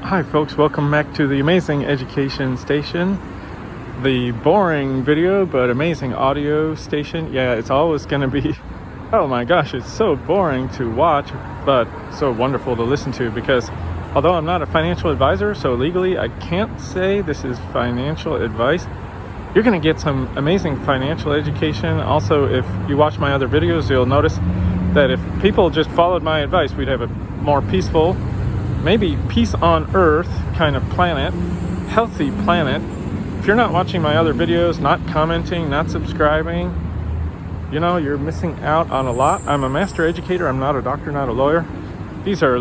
Hi folks, welcome back to the amazing education station. The boring video but amazing audio station. Yeah, it's always going to be, oh my gosh, it's so boring to watch but so wonderful to listen to, because although I'm not a financial advisor, so legally I can't say this is financial advice, you're going to get some amazing financial education. Also, if you watch my other videos, you'll notice that if people just followed my advice, we'd have a more peaceful, maybe peace on earth kind of planet, healthy planet. If you're not watching my other videos, not commenting, not subscribing, you know, you're missing out on a lot. I'm a master educator. I'm not a doctor, not a lawyer. These are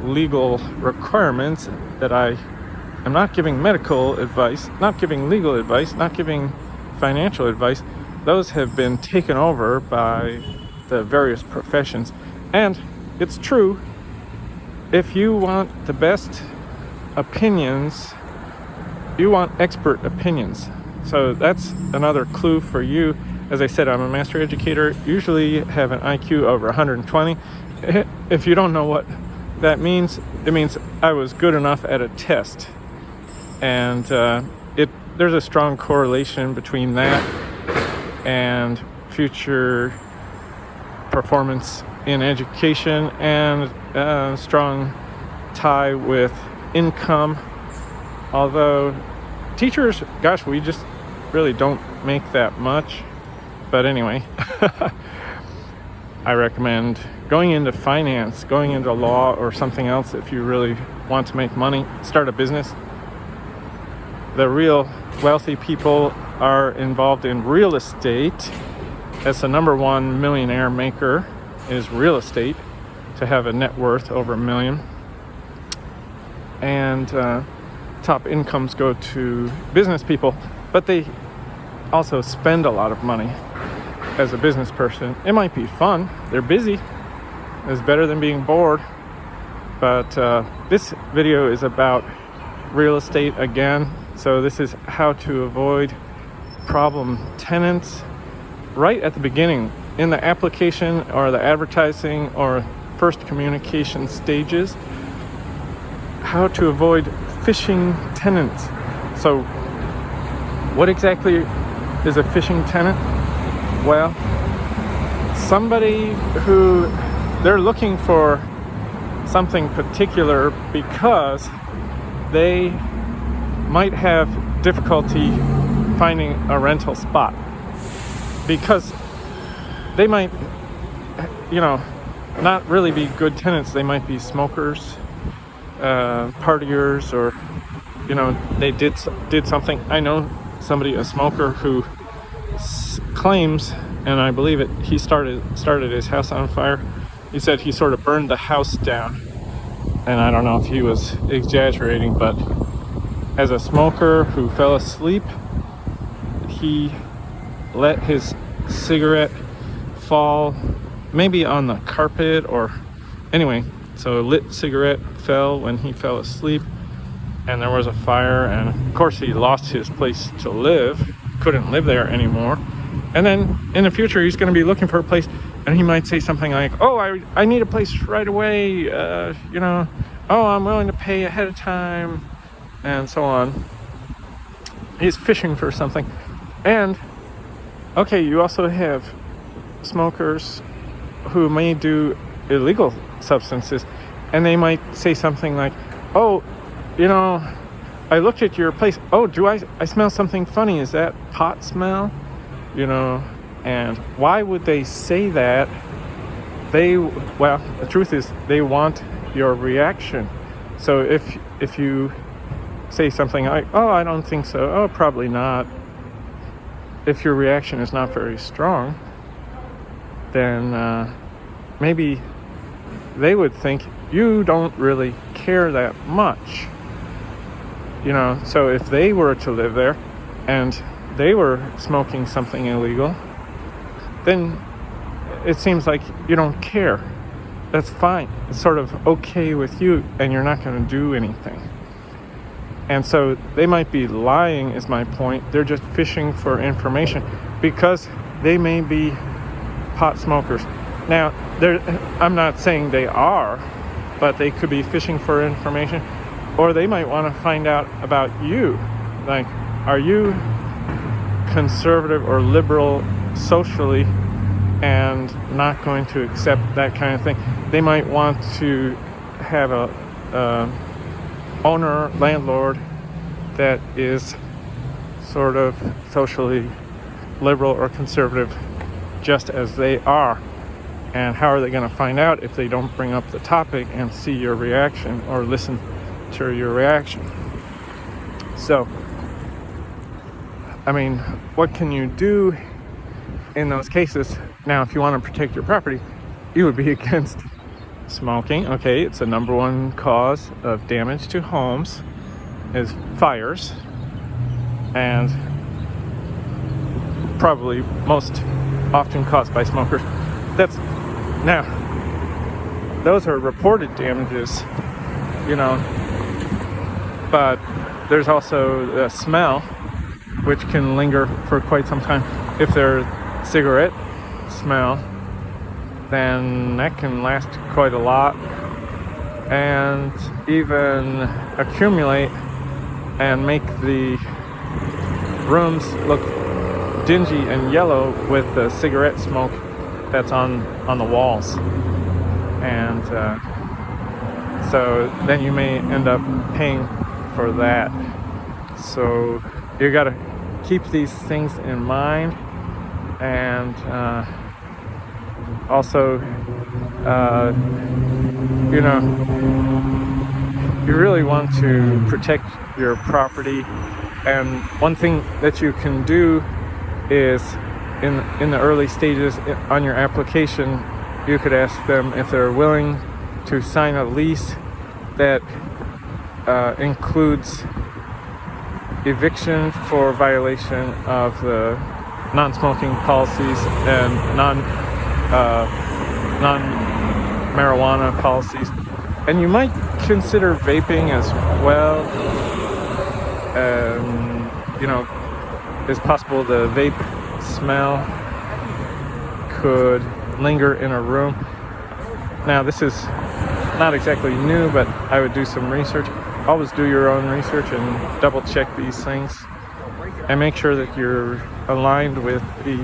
legal requirements that I'm not giving medical advice, not giving legal advice, not giving financial advice. Those have been taken over by the various professions. And it's true, if you want the best opinions, you want expert opinions. So that's another clue for you. As I said, I'm a master educator, usually have an IQ over 120. If you don't know what that means, it means I was good enough at a test. And there's a strong correlation between that and future performance in education, and a strong tie with income. Although teachers, gosh, we just really don't make that much. But anyway, I recommend going into finance, going into law or something else if you really want to make money, start a business. The real wealthy people are involved in real estate. That's the number one millionaire maker, is real estate, to have a net worth over $1 million. And top incomes go to business people, but they also spend a lot of money as a business person. It might be fun. They're busy. It's better than being bored. But this video is about real estate again. So this is how to avoid problem tenants right at the beginning, in the application or the advertising or first communication stages. How to avoid phishing tenants. So what exactly is a phishing tenant? Well, somebody who they're looking for something particular because they might have difficulty finding a rental spot, because they might, not really be good tenants. They might be smokers, partiers, or, they did something. I know somebody, a smoker, who claims, and I believe it, he started his house on fire. He said he sort of burned the house down, and I don't know if he was exaggerating, but as a smoker who fell asleep, he let his cigarette fall maybe on the carpet, or anyway, so a lit cigarette fell when he fell asleep, and there was a fire, and of course he lost his place to live, couldn't live there anymore. And then in the future he's going to be looking for a place, and he might say something like, oh, I need a place right away, oh, I'm willing to pay ahead of time, and so on. He's fishing for something. And okay, you also have smokers who may do illegal substances, and they might say something like, oh, I looked at your place. Oh, I smell something funny. Is that pot smell? And why would they say that? Well, the truth is they want your reaction. So if you say something like, oh, I don't think so, oh, probably not, if your reaction is not very strong, then maybe they would think you don't really care that much. So if they were to live there and they were smoking something illegal, then it seems like you don't care. That's fine. It's sort of okay with you, and you're not going to do anything. And so they might be lying, is my point. They're just fishing for information, because they may be pot smokers. Now, I'm not saying they are, but they could be fishing for information. or they might want to find out about you. Like, are you conservative or liberal socially and not going to accept that kind of thing? They might want to have a owner, landlord that is sort of socially liberal or conservative just as they are. And how are they going to find out if they don't bring up the topic and see your reaction or listen to your reaction? So, I mean, what can you do in those cases? Now, if you want to protect your property, you would be against smoking. Okay, it's the number one cause of damage to homes is fires, and probably most often caused by smokers. That's now, those are reported damages, you know, but there's also the smell, which can linger for quite some time. If there's cigarette smell, then that can last quite a lot and even accumulate and make the rooms look dingy and yellow with the cigarette smoke that's on the walls. And so then you may end up paying for that. So you got to keep these things in mind, and also you know, you really want to protect your property. And one thing that you can do is in the early stages on your application, you could ask them if they're willing to sign a lease that includes eviction for violation of the non-smoking policies and non-marijuana policies. And you might consider vaping as well. You know, it's possible the vape smell could linger in a room. Now, this is not exactly new, but I would do some research. Always do your own research and double check these things and make sure that you're aligned with the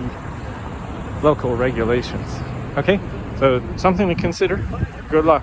local regulations. Okay, so something to consider. Good luck.